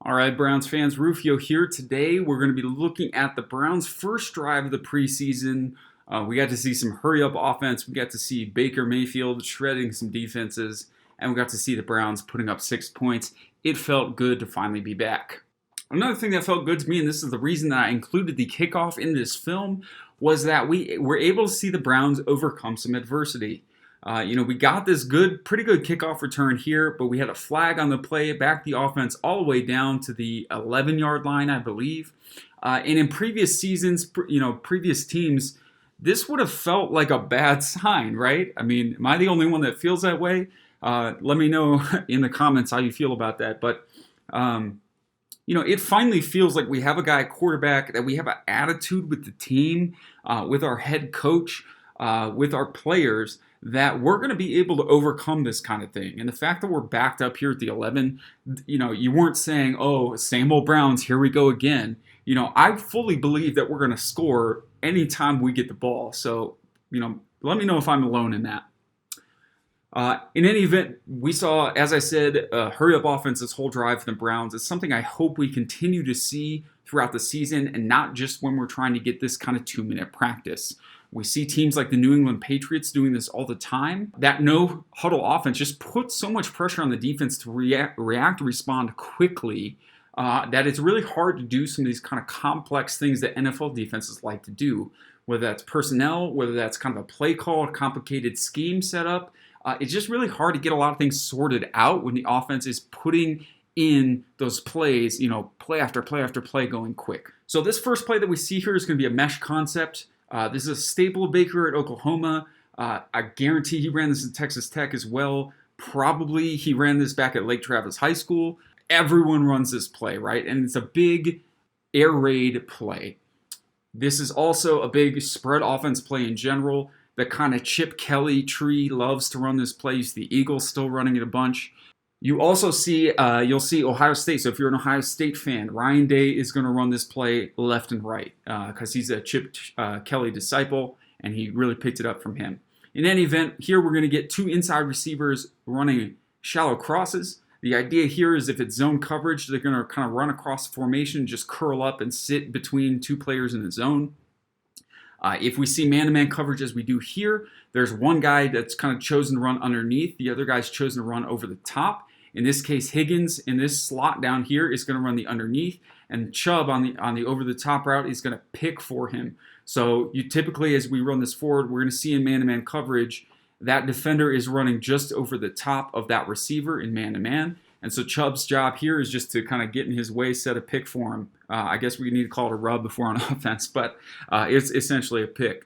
All right, Browns fans, Rufio here. Today we're going to be looking at the Browns' first drive of the preseason. We got to see some hurry-up offense. We got to see Baker Mayfield shredding some defenses, and we got to see the Browns putting up 6 points. It felt good to finally be back. Another thing that felt good to me, and this is the reason that I included the kickoff in this film, was that we were able to see the Browns overcome some adversity. We got this pretty good kickoff return here, but we had a flag on the play, backed the offense all the way down to the 11-yard line, I believe. And in previous seasons, previous teams, this would have felt like a bad sign, right? I mean, am I the only one that feels that way? Let me know in the comments how you feel about that. But, it finally feels like we have a guy quarterback, that we have an attitude with the team, with our head coach, with our players, that we're going to be able to overcome this kind of thing. And the fact that we're backed up here at the 11, you weren't saying, oh, same old Browns, here we go again. I fully believe that we're going to score anytime we get the ball. So, let me know if I'm alone in that. In any event, we saw, as I said, hurry-up offense this whole drive for the Browns. It's something I hope we continue to see throughout the season, and not just when we're trying to get this kind of 2-minute practice. We see teams like the New England Patriots doing this all the time. That no-huddle offense just puts so much pressure on the defense to react, respond quickly, that it's really hard to do some of these kind of complex things that NFL defenses like to do, whether that's personnel, whether that's kind of a play call, a complicated scheme setup. It's just really hard to get a lot of things sorted out when the offense is putting in those plays, play after play after play going quick. So this first play that we see here is going to be a mesh concept. This is a staple of Baker at Oklahoma. I guarantee he ran this at Texas Tech as well. Probably he ran this back at Lake Travis High School. Everyone runs this play, right? And it's a big air raid play. This is also a big spread offense play in general. The kind of Chip Kelly tree loves to run this play. You see the Eagles still running it a bunch. You also see, you'll see Ohio State. So if you're an Ohio State fan, Ryan Day is going to run this play left and right because he's a Chip Kelly disciple, and he really picked it up from him. In any event, here we're going to get two inside receivers running shallow crosses. The idea here is if it's zone coverage, they're going to kind of run across the formation, just curl up and sit between two players in the zone. If we see man-to-man coverage as we do here, there's one guy that's kind of chosen to run underneath. The other guy's chosen to run over the top. In this case, Higgins in this slot down here is going to run the underneath, and Chubb on the over-the-top route is going to pick for him. So you typically, as we run this forward, we're going to see in man-to-man coverage that defender is running just over the top of that receiver in man-to-man. And so Chubb's job here is just to kind of get in his way, set a pick for him. I guess we need to call it a rub before on offense, but it's essentially a pick.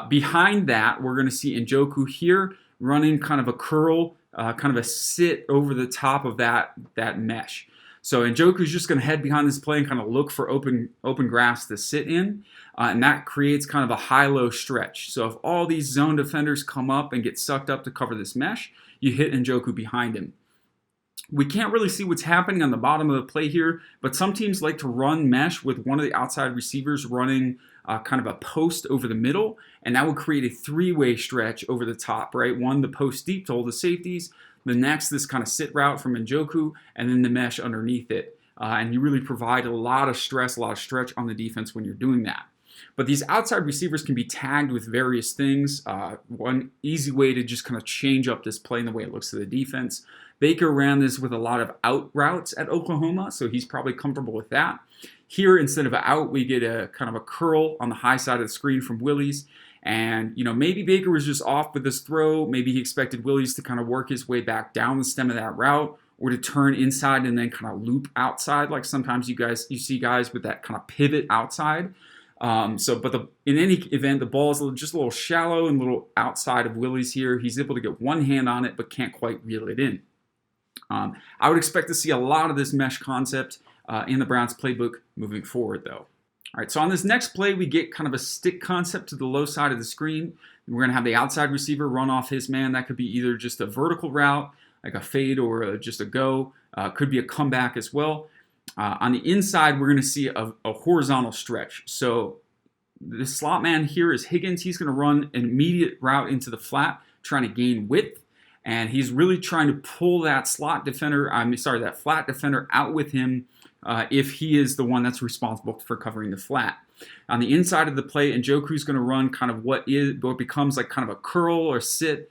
Behind that, we're going to see Njoku here running kind of a curl, kind of a sit over the top of that mesh. So Njoku's just going to head behind this play and kind of look for open grass to sit in, and that creates kind of a high-low stretch. So if all these zone defenders come up and get sucked up to cover this mesh, you hit Njoku behind him. We can't really see what's happening on the bottom of the play here, but some teams like to run mesh with one of the outside receivers running kind of a post over the middle, and that would create a three-way stretch over the top, right? One, the post deep to hold the safeties, the next, this kind of sit route from Njoku, and then the mesh underneath it. And you really provide a lot of stress, a lot of stretch on the defense when you're doing that. But these outside receivers can be tagged with various things. One easy way to just kind of change up this play and the way it looks to the defense. Baker ran this with a lot of out routes at Oklahoma, so he's probably comfortable with that. Here, instead of an out, we get a kind of a curl on the high side of the screen from Willies. And, maybe Baker was just off with his throw. Maybe he expected Willies to kind of work his way back down the stem of that route, or to turn inside and then kind of loop outside, like sometimes you see guys with that kind of pivot outside. In any event, the ball is just a little shallow and a little outside of Willies here. He's able to get one hand on it, but can't quite reel it in. I would expect to see a lot of this mesh concept in the Browns playbook moving forward, though. All right, so on this next play, we get kind of a stick concept to the low side of the screen. We're going to have the outside receiver run off his man. That could be either just a vertical route, like a fade, or just a go. Could be a comeback as well. On the inside, we're going to see a horizontal stretch. So the slot man here is Higgins. He's going to run an immediate route into the flat, trying to gain width. And he's really trying to pull that that flat defender out with him if he is the one that's responsible for covering the flat. On the inside of the play, Njoku's going to run kind of what becomes like kind of a curl or sit,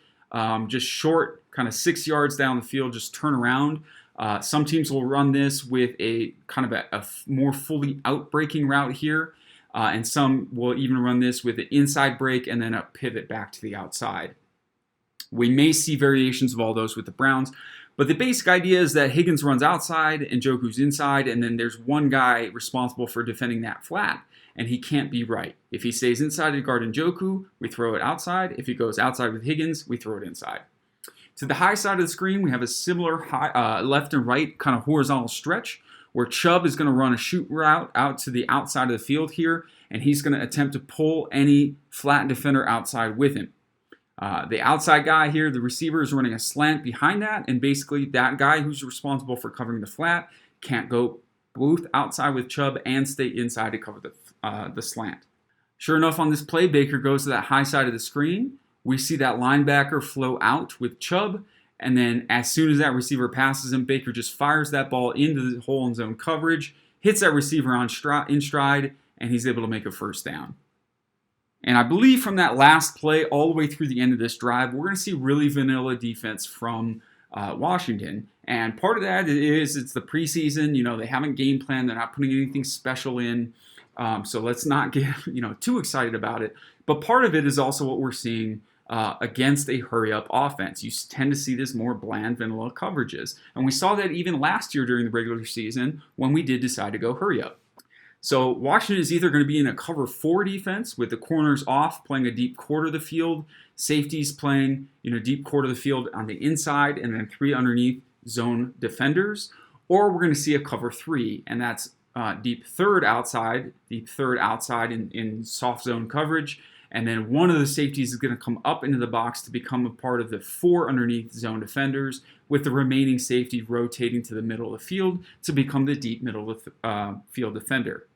just short, kind of 6 yards down the field, just turn around. Some teams will run this with a kind of a more fully out-breaking route here, and some will even run this with an inside break and then a pivot back to the outside. We may see variations of all those with the Browns, but the basic idea is that Higgins runs outside, Njoku's inside, and then there's one guy responsible for defending that flat, and he can't be right. If he stays inside to guard Njoku, we throw it outside. If he goes outside with Higgins, we throw it inside. To the high side of the screen, we have a similar left and right kind of horizontal stretch where Chubb is going to run a shoot route out to the outside of the field here, and he's going to attempt to pull any flat defender outside with him. The outside guy here, the receiver, is running a slant behind that, and basically that guy who's responsible for covering the flat can't go both outside with Chubb and stay inside to cover the slant. Sure enough, on this play, Baker goes to that high side of the screen. We see that linebacker flow out with Chubb, and then as soon as that receiver passes him, Baker just fires that ball into the hole in zone coverage, hits that receiver in stride, and he's able to make a first down. And I believe from that last play all the way through the end of this drive, we're going to see really vanilla defense from Washington. And part of that is it's the preseason. They haven't game planned. They're not putting anything special in. So let's not get too excited about it. But part of it is also what we're seeing against a hurry-up offense. You tend to see this more bland, vanilla coverages. And we saw that even last year during the regular season when we did decide to go hurry-up. So Washington is either going to be in a cover 4 defense with the corners off, playing a deep quarter of the field, safeties playing deep quarter of the field on the inside, and then 3 underneath zone defenders, or we're going to see a cover 3, and that's deep third outside in soft zone coverage, and then one of the safeties is going to come up into the box to become a part of the 4 underneath zone defenders, with the remaining safety rotating to the middle of the field to become the deep middle of the field defender.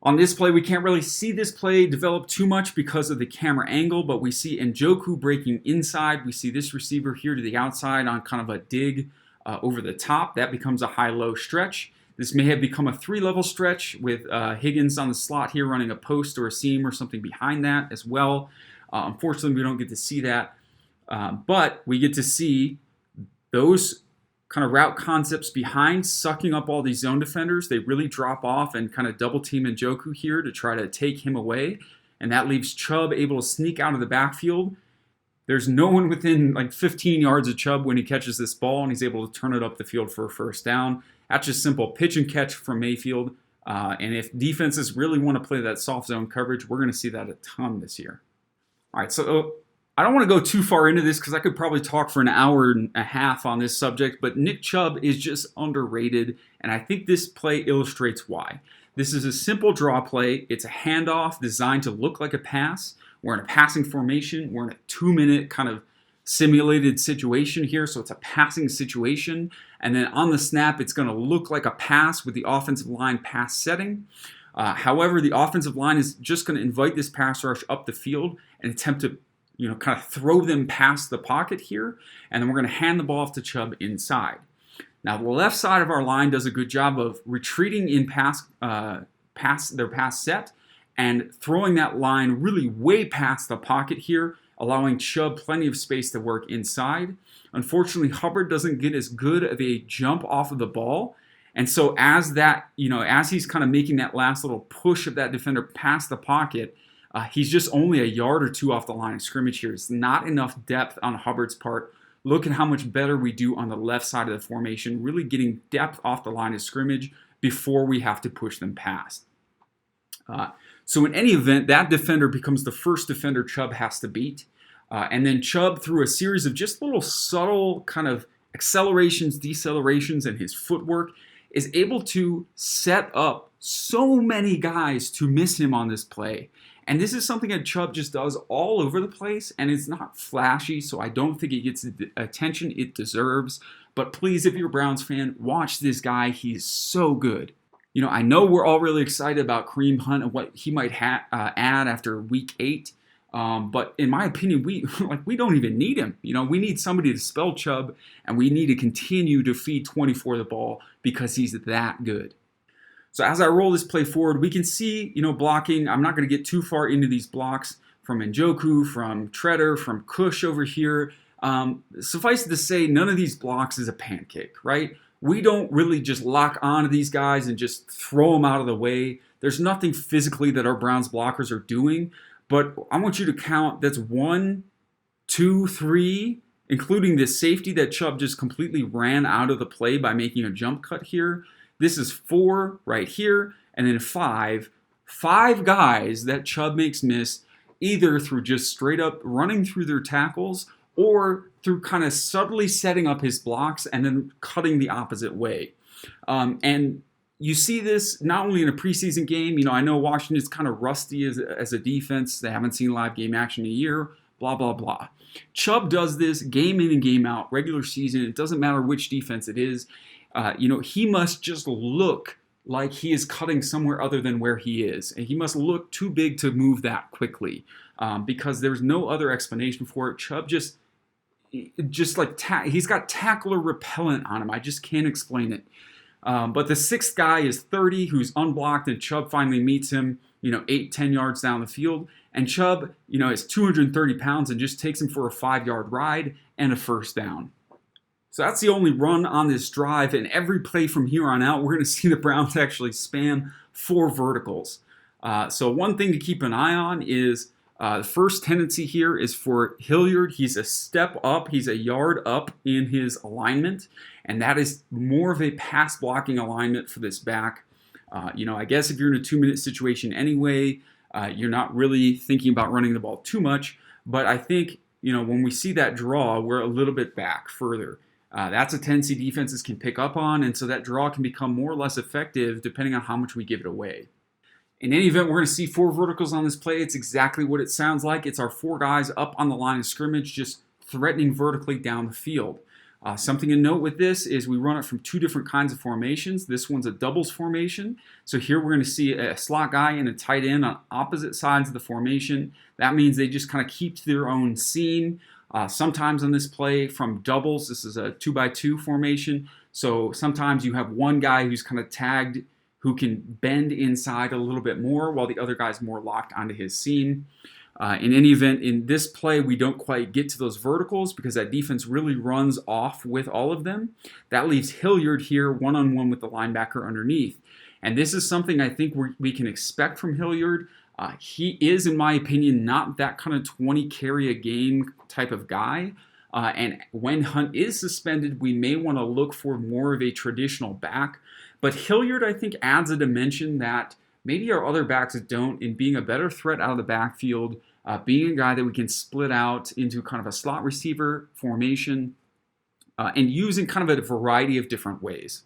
On this play, we can't really see this play develop too much because of the camera angle, but we see Njoku breaking inside. We see this receiver here to the outside on kind of a dig over the top. That becomes a high-low stretch. This may have become a 3-level stretch with Higgins on the slot here running a post or a seam or something behind that as well. Unfortunately, we don't get to see that, but we get to see those kind of route concepts behind sucking up all these zone defenders. They really drop off and kind of double team Njoku here to try to take him away. And that leaves Chubb able to sneak out of the backfield. There's no one within like 15 yards of Chubb when he catches this ball, and he's able to turn it up the field for a first down. That's just simple pitch and catch from Mayfield. And if defenses really want to play that soft zone coverage, we're going to see that a ton this year. All right, so I don't want to go too far into this because I could probably talk for an hour and a half on this subject, but Nick Chubb is just underrated, and I think this play illustrates why. This is a simple draw play. It's a handoff designed to look like a pass. We're in a passing formation. We're in a 2-minute kind of simulated situation here, so it's a passing situation. And then on the snap, it's going to look like a pass with the offensive line pass setting. However, the offensive line is just going to invite this pass rush up the field and attempt to kind of throw them past the pocket here, and then we're going to hand the ball off to Chubb inside. Now, the left side of our line does a good job of retreating in their pass set and throwing that line really way past the pocket here, allowing Chubb plenty of space to work inside. Unfortunately, Hubbard doesn't get as good of a jump off of the ball, and so as he's kind of making that last little push of that defender past the pocket, he's just only a yard or 2 off the line of scrimmage here. It's not enough depth on Hubbard's part. Look at how much better we do on the left side of the formation, really getting depth off the line of scrimmage before we have to push them past. So in any event, that defender becomes the first defender Chubb has to beat. And then Chubb, through a series of just little subtle kind of accelerations, decelerations, and his footwork, is able to set up so many guys to miss him on this play. And this is something that Chubb just does all over the place, and it's not flashy, so I don't think it gets the attention it deserves. But please, if you're a Browns fan, watch this guy. He's so good. I know we're all really excited about Kareem Hunt and what he might add after week 8, But in my opinion, we don't even need him. We need somebody to spell Chubb, and we need to continue to feed 24 the ball because he's that good. So as I roll this play forward, we can see, blocking. I'm not going to get too far into these blocks from Njoku, from Treader, from Cush over here. Suffice it to say, none of these blocks is a pancake, right? We don't really just lock onto these guys and just throw them out of the way. There's nothing physically that our Browns blockers are doing, but I want you to count. That's 1, 2, 3, including this safety that Chubb just completely ran out of the play by making a jump cut here. This is 4 right here, and then 5. 5 guys that Chubb makes miss, either through just straight up running through their tackles or through kind of subtly setting up his blocks and then cutting the opposite way. And you see this not only in a preseason game. I know Washington's kind of rusty as a defense. They haven't seen live game action in a year, blah, blah, blah. Chubb does this game in and game out, regular season. It doesn't matter which defense it is. He must just look like he is cutting somewhere other than where he is. And he must look too big to move that quickly because there's no other explanation for it. Chubb just like he's got tackler repellent on him. I just can't explain it. But the 6th guy is 30, who's unblocked, and Chubb finally meets him, 8, 10 yards down the field. And Chubb, is 230 pounds and just takes him for a 5-yard ride and a first down. So that's the only run on this drive, and every play from here on out, we're going to see the Browns actually spam 4 verticals. So one thing to keep an eye on is the first tendency here is for Hilliard. He's a step up. He's a yard up in his alignment, and that is more of a pass blocking alignment for this back. I guess if you're in a 2-minute situation anyway, you're not really thinking about running the ball too much, but I think, when we see that draw, we're a little bit back further. That's a tendency defenses can pick up on, and so that draw can become more or less effective depending on how much we give it away. In any event, we're going to see 4 verticals on this play. It's exactly what it sounds like. It's our 4 guys up on the line of scrimmage, just threatening vertically down the field. Something to note with this is we run it from 2 different kinds of formations. This one's a doubles formation. So here we're going to see a slot guy and a tight end on opposite sides of the formation. That means they just kind of keep to their own seam. Sometimes on this play from doubles, this is a 2x2 formation. So sometimes you have one guy who's kind of tagged who can bend inside a little bit more while the other guy's more locked onto his seam. In any event, in this play, we don't quite get to those verticals because that defense really runs off with all of them. That leaves Hilliard here one-on-one with the linebacker underneath. And this is something I think we can expect from Hilliard. He is, in my opinion, not that kind of 20 carry a game type of guy. And when Hunt is suspended, we may want to look for more of a traditional back. But Hilliard, I think, adds a dimension that maybe our other backs don't, in being a better threat out of the backfield, being a guy that we can split out into kind of a slot receiver formation, and using kind of a variety of different ways.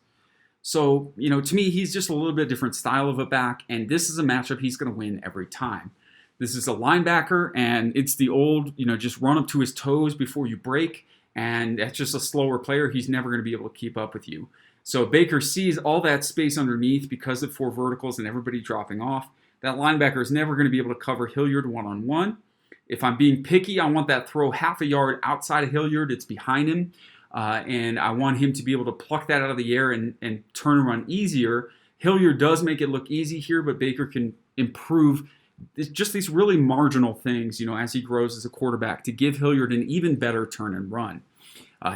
So, to me, he's just a little bit different style of a back, and this is a matchup he's going to win every time. This is a linebacker, and it's the old, just run up to his toes before you break, and that's just a slower player. He's never going to be able to keep up with you. So Baker sees all that space underneath because of 4 verticals and everybody dropping off. That linebacker is never going to be able to cover Hilliard one-on-one. If I'm being picky, I want that throw half a yard outside of Hilliard. It's behind him. And I want him to be able to pluck that out of the air and turn and run easier. Hilliard does make it look easy here, but Baker can improve just these really marginal things, as he grows as a quarterback to give Hilliard an even better turn and run.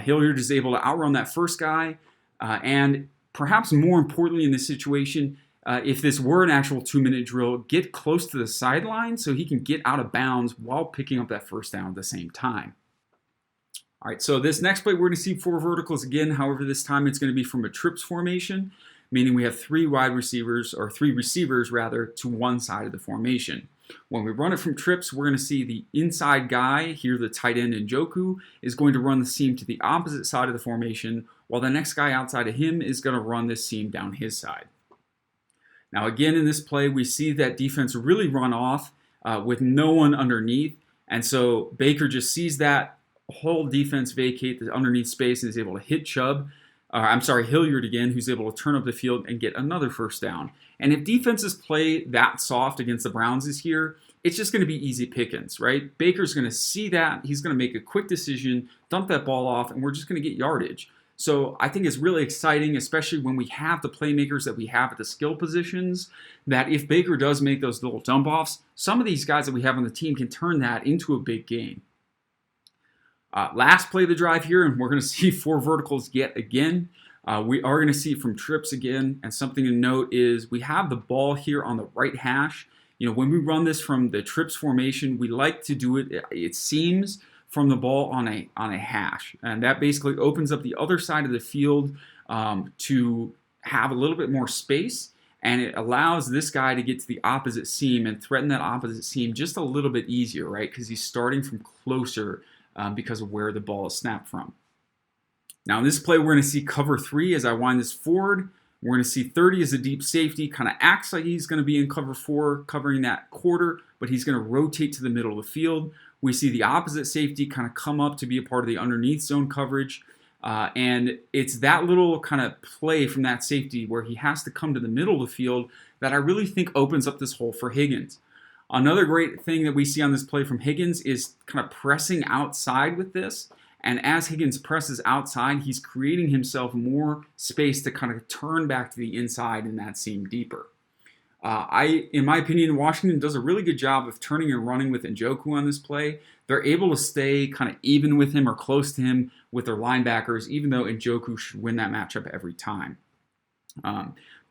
Hilliard is able to outrun that first guy. And perhaps more importantly in this situation, if this were an actual 2-minute drill, get close to the sideline so he can get out of bounds while picking up that first down at the same time. All right, so this next play, we're going to see 4 verticals again. However, this time it's going to be from a trips formation, meaning we have 3 receivers to one side of the formation. When we run it from trips, we're going to see the inside guy, here the tight end Njoku, is going to run the seam to the opposite side of the formation, while the next guy outside of him is going to run this seam down his side. Now again, in this play, we see that defense really run off with no one underneath, and so Baker just sees that whole defense vacate the underneath space and is able to hit Chubb. I'm sorry, Hilliard again, who's able to turn up the field and get another first down. And if defenses play that soft against the Browns this year, it's just going to be easy pickings, right? Baker's going to see that. He's going to make a quick decision, dump that ball off, and we're just going to get yardage. So I think it's really exciting, especially when we have the playmakers that we have at the skill positions, that if Baker does make those little dump offs, some of these guys that we have on the team can turn that into a big gain. Last play of the drive here, and we're going to see 4 verticals yet again. We are going to see from trips again, and something to note is we have the ball here on the right hash. When we run this from the trips formation, we like to do it seems, from the ball on a hash, and that basically opens up the other side of the field to have a little bit more space, and it allows this guy to get to the opposite seam and threaten that opposite seam just a little bit easier, right? Because he's starting from closer because of where the ball is snapped from. Now in this play, we're going to see cover 3 as I wind this forward. We're going to see 30 as a deep safety, kind of acts like he's going to be in cover 4, covering that quarter, but he's going to rotate to the middle of the field. We see the opposite safety kind of come up to be a part of the underneath zone coverage. And it's that little kind of play from that safety where he has to come to the middle of the field that I really think opens up this hole for Higgins. Another great thing that we see on this play from Higgins is kind of pressing outside with this. And as Higgins presses outside, he's creating himself more space to kind of turn back to the inside and that seam deeper. In my opinion, Washington does a really good job of turning and running with Njoku on this play. They're able to stay kind of even with him or close to him with their linebackers, even though Njoku should win that matchup every time.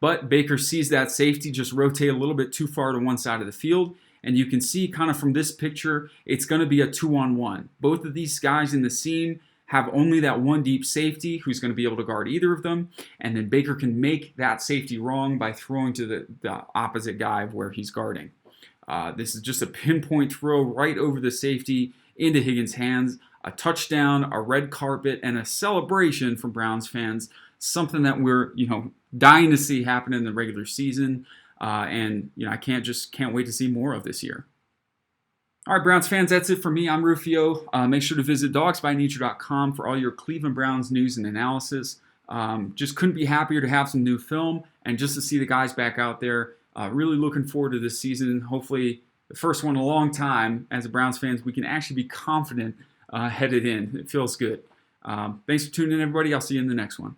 But Baker sees that safety just rotate a little bit too far to one side of the field. And you can see kind of from this picture, it's going to be a 2-on-1. Both of these guys in the seam have only that one deep safety who's going to be able to guard either of them. And then Baker can make that safety wrong by throwing to the opposite guy where he's guarding. This is just a pinpoint throw right over the safety into Higgins' hands. A touchdown, a red carpet, and a celebration from Browns fans. Something that we're dying to see happen in the regular season. And I can't wait to see more of this year. All right, Browns fans, that's it for me. I'm Rufio. Make sure to visit dogsbynature.com for all your Cleveland Browns news and analysis. Just couldn't be happier to have some new film and just to see the guys back out there. Really looking forward to this season. Hopefully the first one in a long time. As a Browns fans, we can actually be confident headed in. It feels good. Thanks for tuning in, everybody. I'll see you in the next one.